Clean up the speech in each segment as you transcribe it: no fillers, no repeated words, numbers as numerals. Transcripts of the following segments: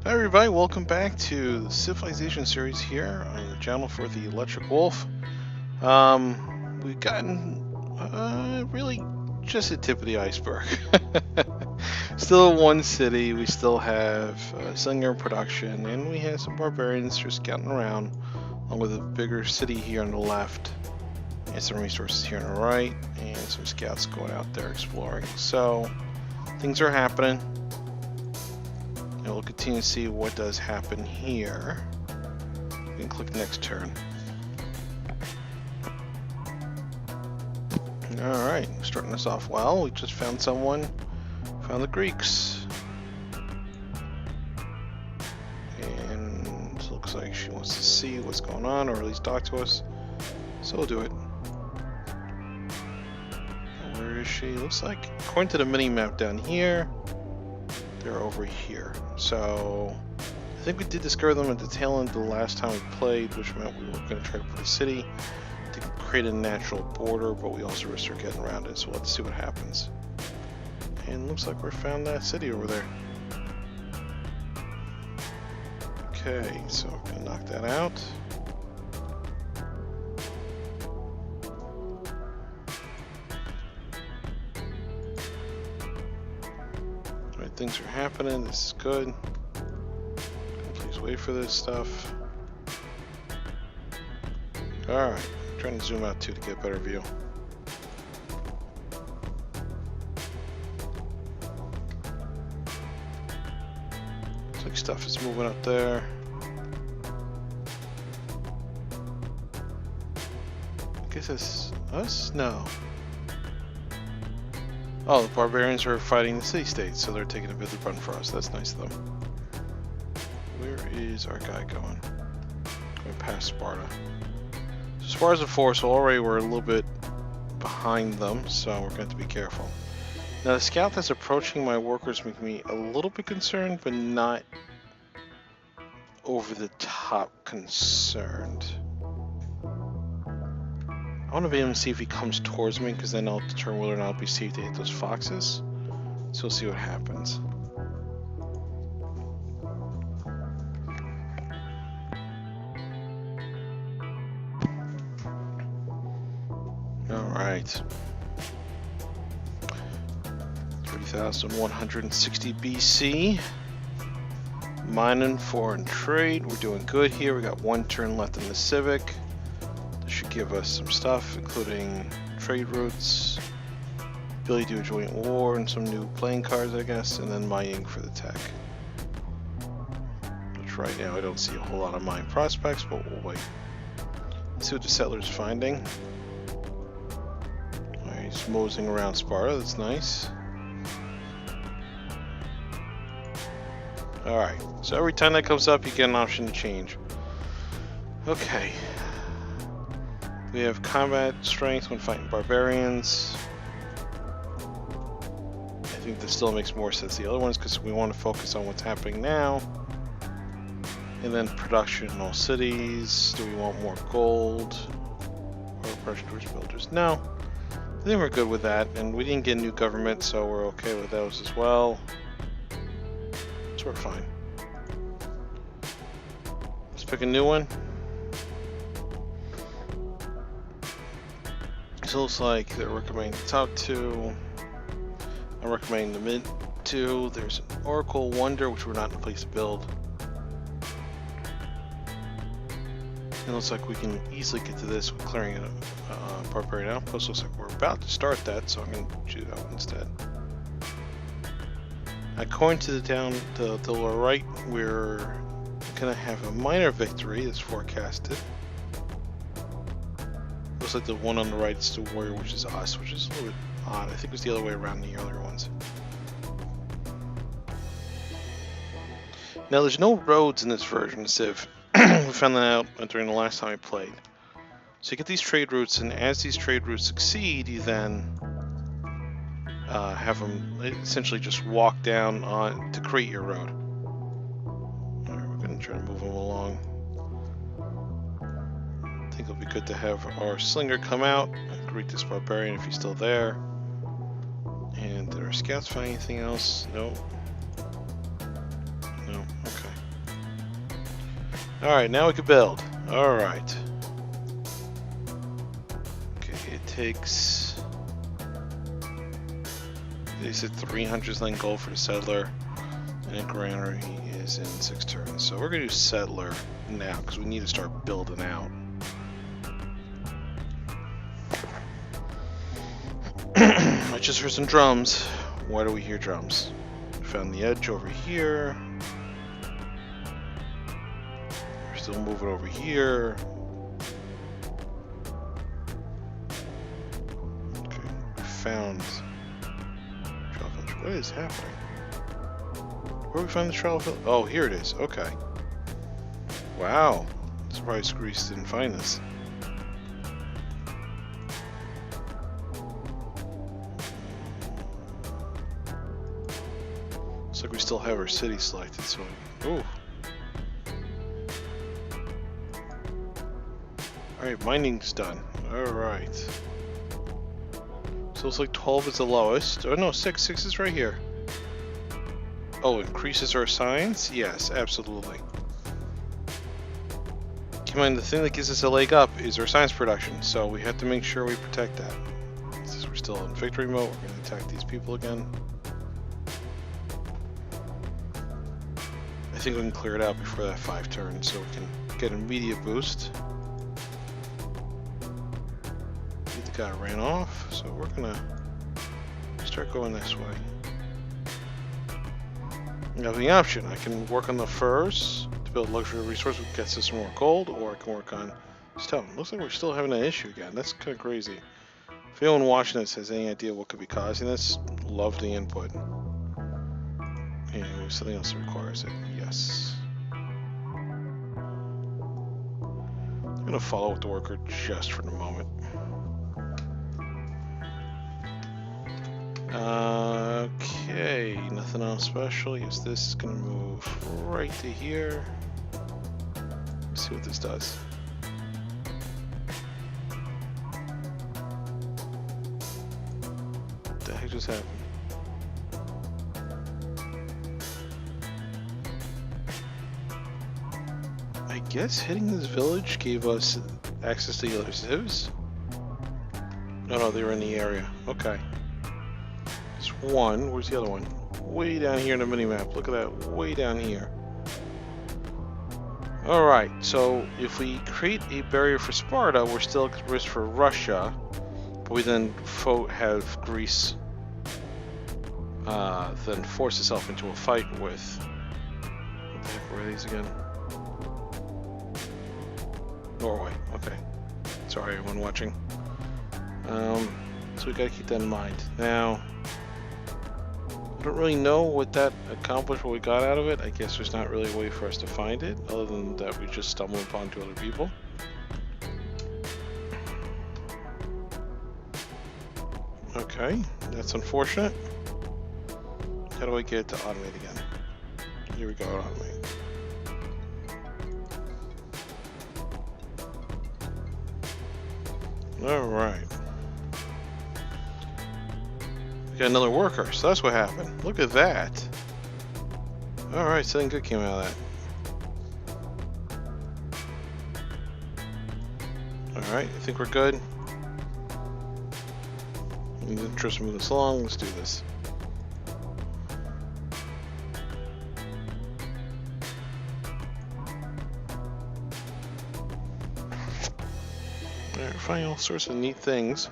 Hi everybody, welcome back to the Civilization series here on the channel for the Electric Wolf. We've gotten really just the tip of the iceberg. Still one city, we still have Slinger production, and we have some barbarians just scouting around, along with a bigger city here on the left, and some resources here on the right, and some scouts going out there exploring. So, things are happening. And we'll continue to see what does happen here. You can click next turn. Alright, starting us off well. We just found someone. Found the Greeks. And it looks like she wants to see what's going on, or at least talk to us. So we'll do it. Where is she? Looks like, according to the mini-map down here, they're over here. So I think we did discover them at the tail end of the last time we played, which meant we were going to try to put a city to create a natural border, but we also risked getting around it, so we'll have to see what happens. And looks like we found that city over there. Okay, so we're going to knock that out. Things are happening. This is good. Please wait for this stuff. Alright, trying to zoom out too to get a better view. Looks like stuff is moving up there. I guess it's us? No. Oh, the barbarians are fighting the city-states, so they're taking a bit of run for us. That's nice of them. Where is our guy going? Going past Sparta. So Sparta's a force, so already we're a little bit behind them, so we're going to have to be careful. Now the scout that's approaching my workers makes me a little bit concerned, but not over the top concerned. I want to be able to see if he comes towards me, because then I'll determine whether or not I'll be safe to hit those foxes. So we'll see what happens. Alright. 3160 BC. Mining, foreign trade. We're doing good here. We got one turn left in the Civic. Should give us some stuff, including trade routes, ability to do a joint war, and some new playing cards, I guess, and then mining for the tech. Which right now I don't see a whole lot of mine prospects, but we'll wait. Let's see what the settler's finding. Alright, he's moseying around Sparta, that's nice. Alright, so every time that comes up, you get an option to change. Okay. We have combat strength when fighting barbarians. I think this still makes more sense than the other ones because we want to focus on what's happening now. And then production in all cities. Do we want more gold? Or pressure towards builders? No. I think we're good with that. And we didn't get a new government, so we're okay with those as well. So we're fine. Let's pick a new one. So it looks like they're recommending the top two. I'm recommending the mid two. There's an Oracle Wonder, which we're not in a place to build. It looks like we can easily get to this with clearing a barbarian outpost. Looks like we're about to start that, so I'm going to do that instead. According to the lower right, we're going to have a minor victory that's forecasted. Looks like the one on the right is the warrior, which is us, which is a little bit odd. I think it was the other way around in the earlier ones. Now, there's no roads in this version of Civ. We found that out during the last time I played. So you get these trade routes, and as these trade routes succeed, you then have them essentially just walk down on to create your road. Alright, we're going to try to move them along. I think it'll be good to have our slinger come out and greet this barbarian if he's still there. And did our scouts find anything else? No. No, okay. Alright, now we can build. Alright. Okay, it takes... They said 300 land gold for the settler, and a granary is in 6 turns. So we're going to do settler now, because we need to start building out. I just heard some drums. Why do we hear drums? Found the edge over here. We're still moving over here. Okay, we found travel village. What is happening? Where do we find the travel village? Oh, here it is. Okay. Wow. Surprised Greece didn't find this. Looks like we still have our city selected, so... Ooh. Alright, mining's done. Alright. So it's like 12 is the lowest. Oh no, 6. 6 is right here. Oh, increases our science? Yes, absolutely. Keep in mind, the thing that gives us a leg up is our science production, so we have to make sure we protect that. Since we're still in victory mode, we're going to attack these people again. I think we can clear it out before that 5 turns, so we can get an immediate boost. The guy ran off, so we're gonna start going this way. I have the option. I can work on the furs to build luxury resource, which gets us more gold, or I can work on stone. Looks like we're still having an issue again. That's kind of crazy. If anyone watching this has any idea what could be causing this, love the input. And something else that requires it. Yes. I'm gonna follow with the worker just for the moment. Okay, nothing else special. Yes, this is gonna move right to here. Let's see what this does. What the heck just happened? I guess hitting this village gave us access to the other civs. No, they were in the area. Okay. There's one. Where's the other one? Way down here in the minimap. Look at that. Way down here. Alright, so if we create a barrier for Sparta, we're still at risk for Russia. But we then have Greece then force itself into a fight with... What the heck were these again? Norway. Okay. Sorry, everyone watching. So we gotta keep that in mind. Now, I don't really know what that accomplished, what we got out of it. I guess there's not really a way for us to find it, other than that we just stumbled upon 2 other people. Okay, that's unfortunate. How do I get it to automate again? Here we go, automate. Alright. We got another worker, so that's what happened. Look at that. Alright, something good came out of that. Alright, I think we're good. Just move this along, let's do this. Alright, finding all sorts of neat things.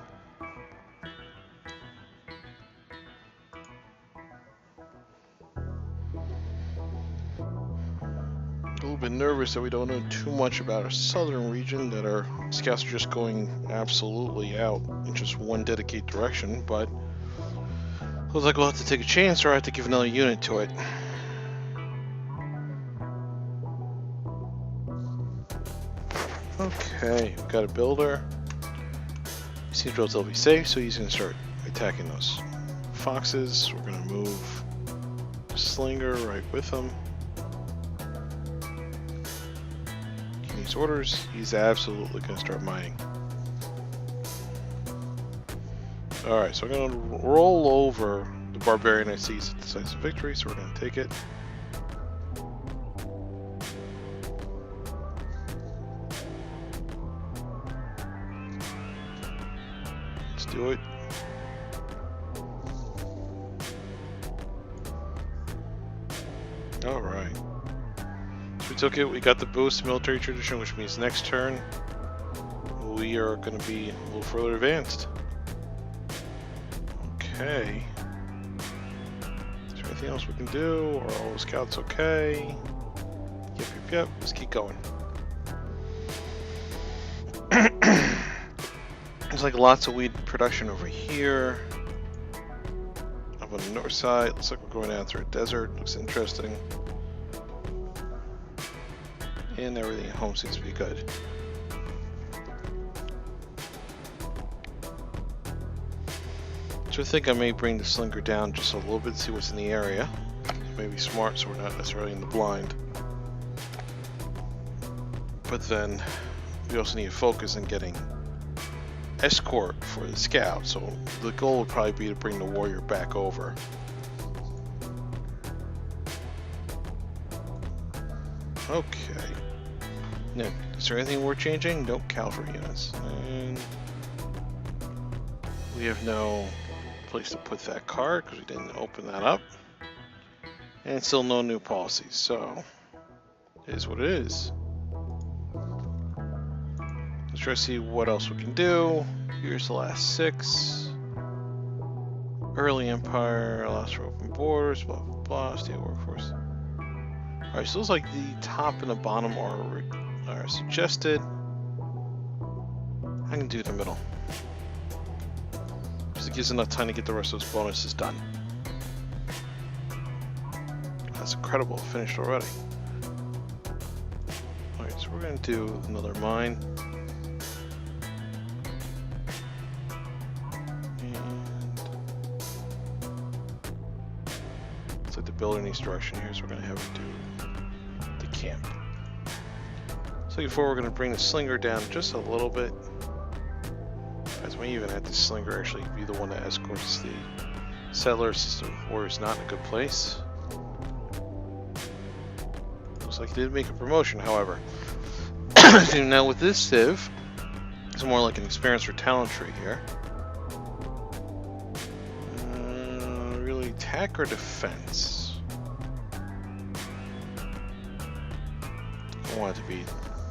A little bit nervous that we don't know too much about our southern region, that our scouts are just going absolutely out in just one dedicated direction, but looks like we'll have to take a chance, or I have to give another unit to it. Okay, we've got a builder. He seems relatively safe, so he's going to start attacking those foxes. We're going to move Slinger right with him. He needs orders. He's absolutely going to start mining. Alright, so I'm going to roll over the barbarian I see at the sites of victory, so we're going to take it. do it. Alright. So we took it, we got the boost military tradition, which means next turn we are going to be a little further advanced. Okay. Is there anything else we can do? Are all the scouts okay? Yep. Let's keep going. There's like lots of weed production over here. Up on the north side, looks like we're going down through a desert. Looks interesting. And everything at home seems to be good. So I think I may bring the slinger down just a little bit to see what's in the area. Maybe smart so we're not necessarily in the blind. But then we also need to focus on getting escort for the scout. So the goal would probably be to bring the warrior back over. Okay. Now, is there anything worth changing? Nope, cavalry units. And we have no place to put that card because we didn't open that up. And still no new policies, so it is what it is. Let's try to see what else we can do. Here's the last 6. Early Empire, last for open borders, blah blah blah, state workforce. Alright, so it looks like the top and the bottom are suggested. I can do the middle. Because it gives enough time to get the rest of those bonuses done. That's incredible, finished already. Alright, so we're going to do another mine. Build in each direction here, so we're going to have to do the camp. So before we're going to bring the slinger down just a little bit. As we even have the slinger actually be the one that escorts the settlers since the war is not in a good place. Looks like they did make a promotion, however. Now with this civ, it's more like an experience for talent tree here. Really attack or defense? I want it to be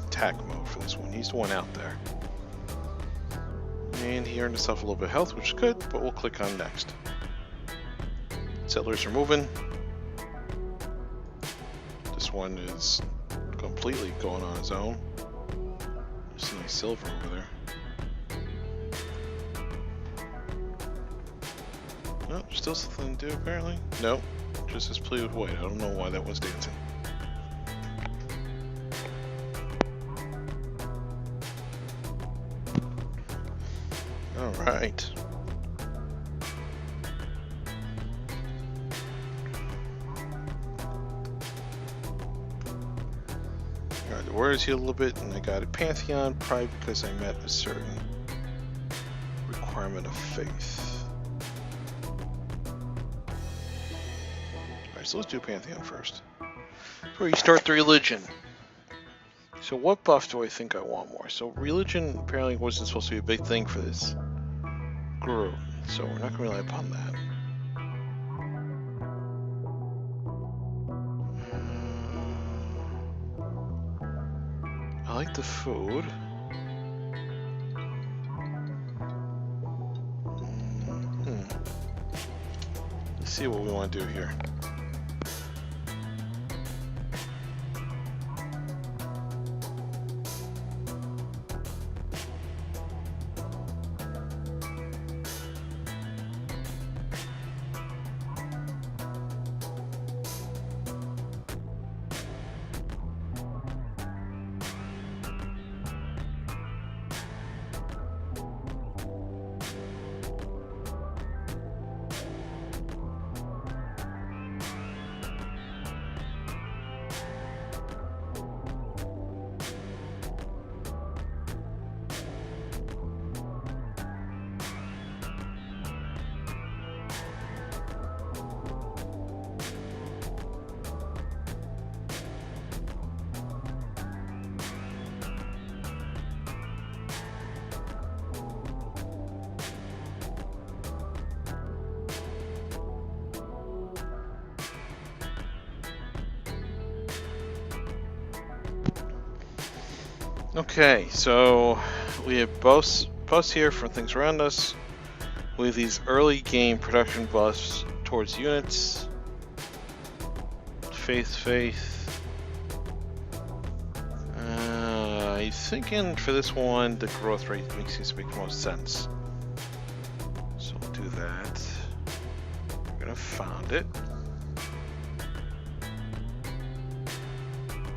attack mode for this one. He's the one out there. And he earned himself a little bit of health, which is good, but we'll click on next. Settlers are moving. This one is completely going on his own. There's some nice silver over there. Oh, still something to do apparently. Nope, just as pleased with white. I don't know why that was dancing. Alright. Alright, the warriors healed a little bit, and I got a Pantheon, probably because I met a certain requirement of faith. Alright, so let's do Pantheon first. Before you start the religion. So what buff do I think I want more? So religion apparently wasn't supposed to be a big thing for this group, so we're not going to rely upon that. I like the food. Let's see what we want to do here. Okay, so we have posts here for things around us. We have these early game production buffs towards units. Faith. I'm thinking for this one, the growth rate seems to make the most sense. So we'll do that. We're gonna found it.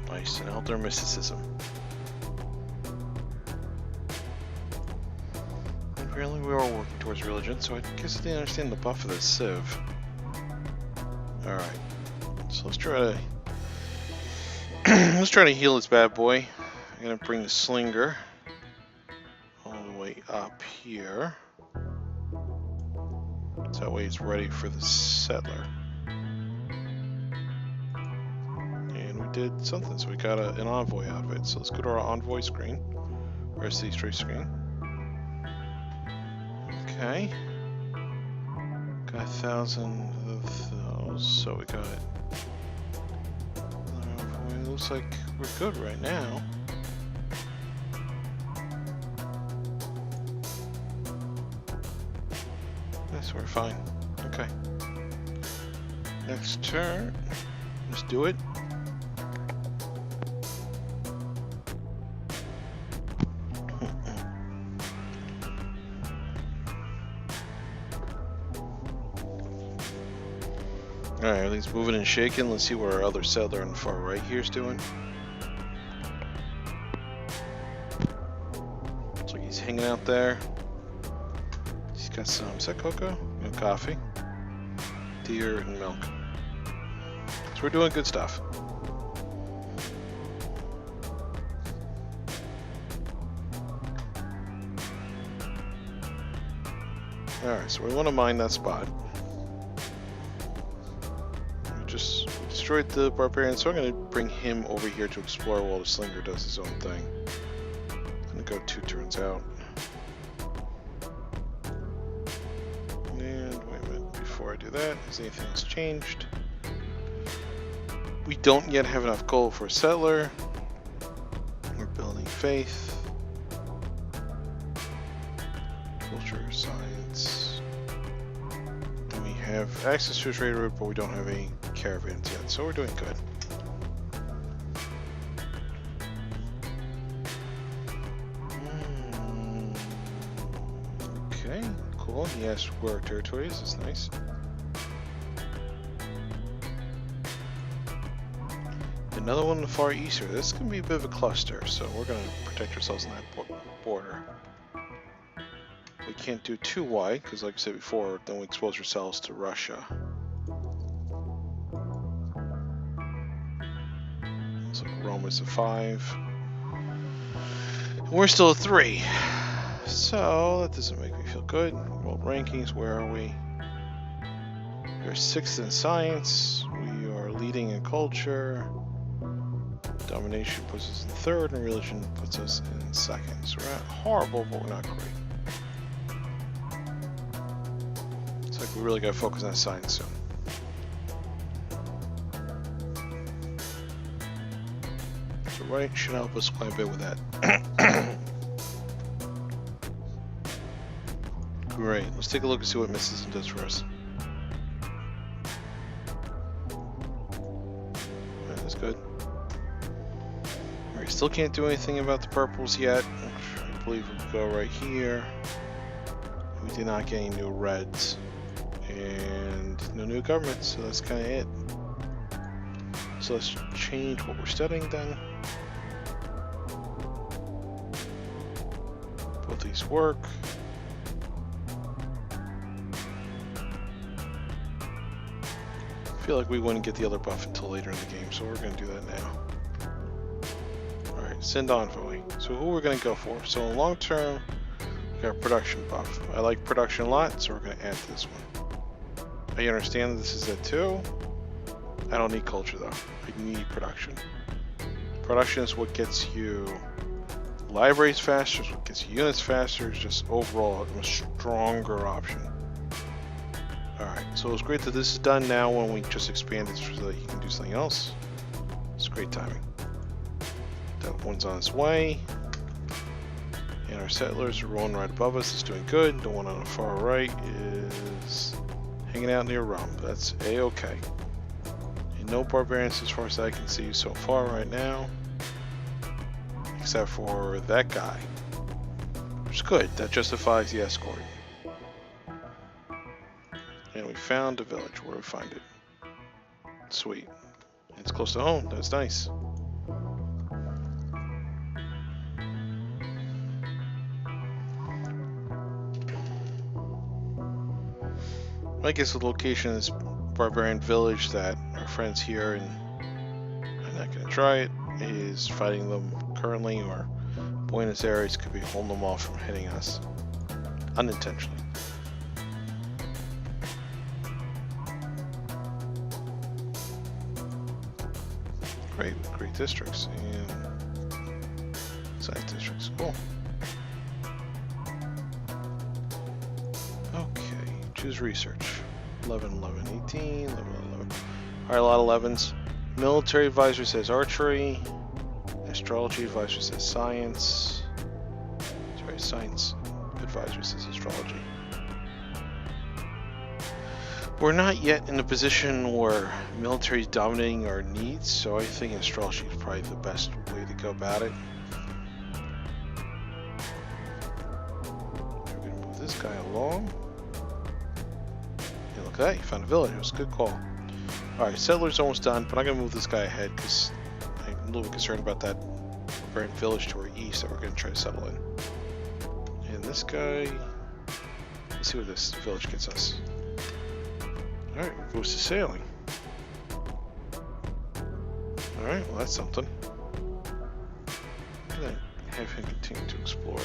Nice, and Elder Mysticism. Apparently we are working towards religion, so I guess I didn't understand the buff of this Civ. Alright, so let's try to heal this bad boy. I'm gonna bring the Slinger all the way up here. So that way it's ready for the Settler. And we did something, so we got an envoy out of it. So let's go to our envoy screen, or C3 screen. Okay. Got 1,000 of those, so we got it. It looks like we're good right now. Yes, we're fine. Okay. Next turn. Let's do it. Alright, everything's moving and shaking. Let's see what our other settler on the far right here is doing. Looks like he's hanging out there. He's got some, is that cocoa? No, coffee. Deer and milk. So we're doing good stuff. Alright, so we want to mine that spot. Just destroyed the barbarian, so I'm going to bring him over here to explore while the Slinger does his own thing. I'm going to go 2 turns out. And wait a minute, before I do that, has anything else changed? We don't yet have enough gold for a settler. We're building faith. Culture, science. And we have access to a trade route, but we don't have any caravans yet, so we're doing good. Okay, cool. He has where our territories. That's nice. Another one in the far east here. This is going to be a bit of a cluster, so we're going to protect ourselves in that border. We can't do too wide, because like I said before, then we expose ourselves to Russia. Looks like Rome is a 5. And we're still a 3. So that doesn't make me feel good. World rankings, where are we? We're 6th in science. We are leading in culture. Domination puts us in 3rd, and religion puts us in 2nd. So we're not horrible, but we're not great. It's like we really got to focus on science soon. So right should help us quite a bit with that. Great. Let's take a look and see what Mysticism does for us. That's good. Alright, still can't do anything about the purples yet. I believe we go right here. We did not get any new reds. And no new government, so that's kind of it. So let's change what we're studying then. Both these work. I feel like we wouldn't get the other buff until later in the game, so we're going to do that now. Alright, send envoy. So who we're going to go for? So in long term, we got a production buff. I like production a lot, so we're going to add this one. I understand that this is at 2. I don't need culture though. I need production. Production is what gets you libraries faster, it's what gets you units faster, it's just overall a stronger option. Alright, so it's great that this is done now when we just expanded so that you can do something else. It's great timing. That one's on its way. And our settlers, the one right above us, is doing good. The one on the far right is hanging out near Rome. That's a-okay. And no barbarians as far as I can see so far right now. Except for that guy. Which is good. That justifies the escort. And we found a village. Where do we find it? Sweet. It's close to home. That's nice. I guess the location of this barbarian village that our friends here, and I'm not going to try it, is fighting them currently, or Buenos Aires could be holding them off from hitting us unintentionally. Great districts and size districts. Cool. Okay, choose research. 11, 11, 18, 11, 11. Alright, a lot of 11s. Military advisor says archery. Astrology advisor says science. Sorry, science advisor says astrology. We're not yet in a position where military is dominating our needs, so I think astrology is probably the best way to go about it. We're going to move this guy along. Yeah, look at that, you found a village. It was a good call. Alright, settler's almost done, but I'm going to move this guy ahead because I'm a little bit concerned about that barbarian village to our east that we're going to try to settle in. And this guy, let's see what this village gets us. Alright, goes to sailing. Alright, well that's something. I'm gonna have him continue to explore.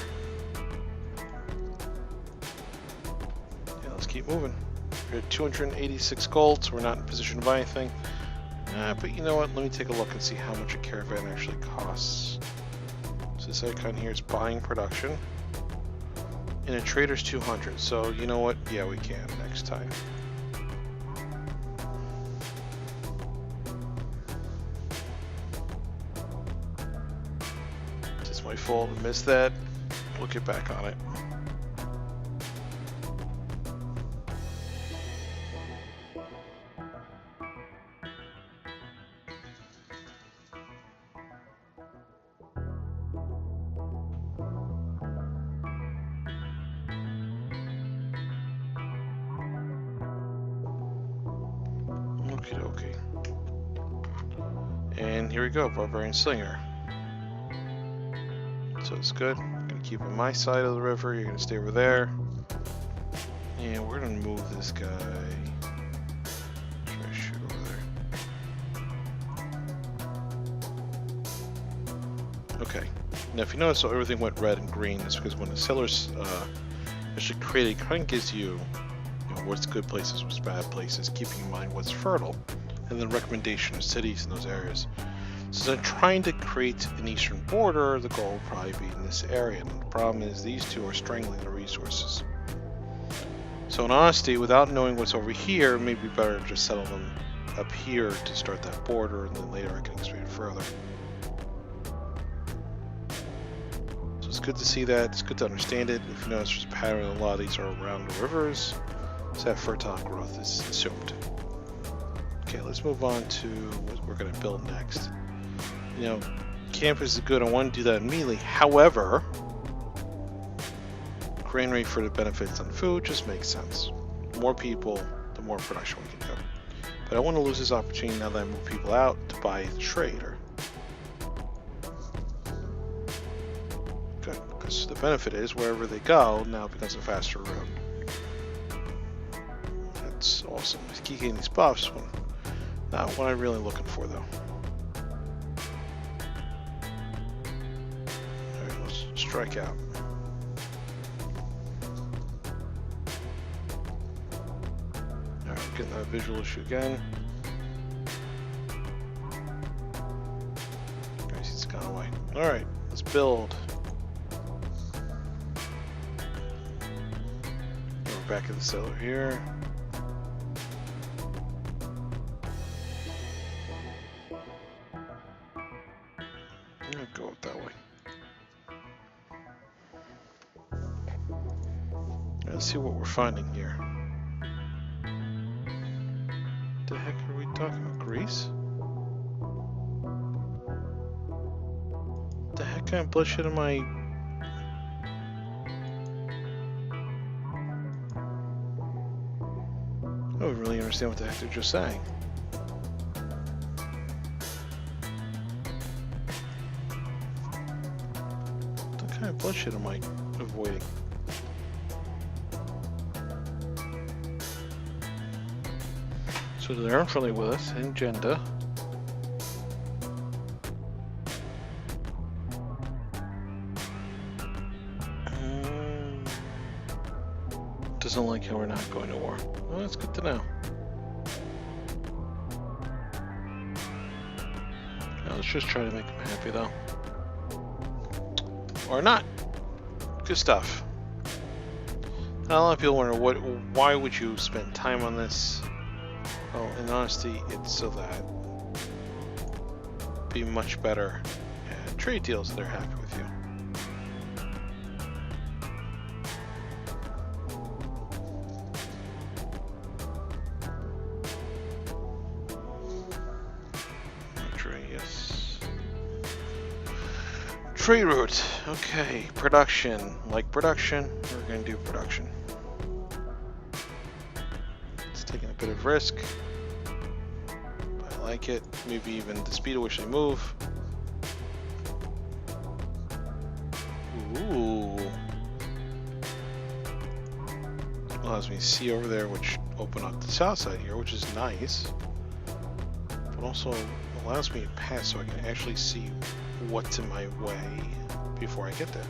Yeah, let's keep moving. We're at 286 gold, so we're not in a position to buy anything. But you know what, let me take a look and see how much a caravan actually costs. So this icon here is buying production. And a trader's 200, so you know what, yeah we can next time. My fault, I missed that. We'll get back on it. Okie dokie. And here we go, Barbarian Slinger. So it's good. I'm going to keep on my side of the river. You're going to stay over there. And we're going to move this guy. Try to shoot over there. Okay. Now if you notice how everything went red and green, it's because when the settlers actually created, it kind of gives you, what's good places, what's bad places, keeping in mind what's fertile. And then recommendation of cities in those areas. So they're trying to create an eastern border. The goal will probably be in this area. And the problem is these two are strangling the resources. So in honesty, without knowing what's over here, it may be better to just settle them up here to start that border, and then later I can expand further. So it's good to see that. It's good to understand it. If you notice, there's a pattern. A lot of these are around the rivers. So that fertile growth is assumed. Okay, let's move on to what we're going to build next. Campus is good. I want to do that immediately. However, grain rate for the benefits on food just makes sense. The more people, the more production we can do. But I want to lose this opportunity now that I move people out to buy the trader. Good, because the benefit is wherever they go, now it becomes a faster route. That's awesome. I keep getting these buffs. Not what I'm really looking for, though. Alright, let's strike out. Alright, getting that visual issue again. Guys, it's gone away. Alright, let's build. We're back at the cellar here. Go up that way. Let's see what we're finding here. The heck are we talking about? Grease? The heck kind of bullshit am I? I don't really understand what the heck they're just saying. What kind of bullshit am I avoiding? So they're unfriendly with us, agenda. Doesn't like how we're not going to war. Well, that's good to know. Now, let's just try to make them happy, though. Or not. Good stuff. Now, a lot of people wonder, why would you spend time on this? Well, in honesty, it's so that be much better at trade deals that are happy with you. Yes. Trade route. Okay. Production. Like production, we're going to do production. It's taking a bit of risk. I like it. Maybe even the speed at which they move. Ooh. Allows me to see over there, which open up the south side here, which is nice. But also allows me to pass so I can actually see what's in my way before I get there.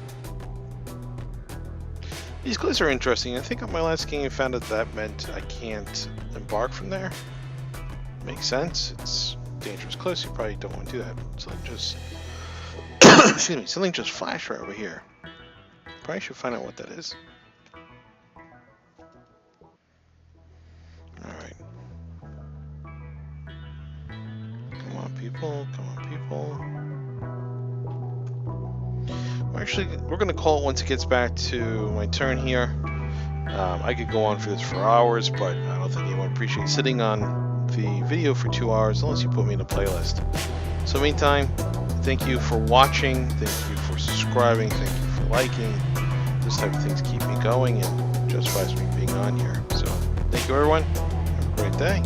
These cliffs are interesting. I think on my last game I found that meant I can't embark from there. Makes sense. It's dangerous cliffs. You probably don't want to do that. So just excuse me, something just flashed right over here. Probably should find out what that is. Alright. Come on, people. Come on, people. We're going to call it once it gets back to my turn here. I could go on for this for hours, but I don't think anyone appreciates sitting on the video for 2 hours unless you put me in a playlist. So meantime, thank you for watching, thank you for subscribing, thank you for liking. This type of things keep me going and justifies me being on here. So thank you everyone. Have a great day.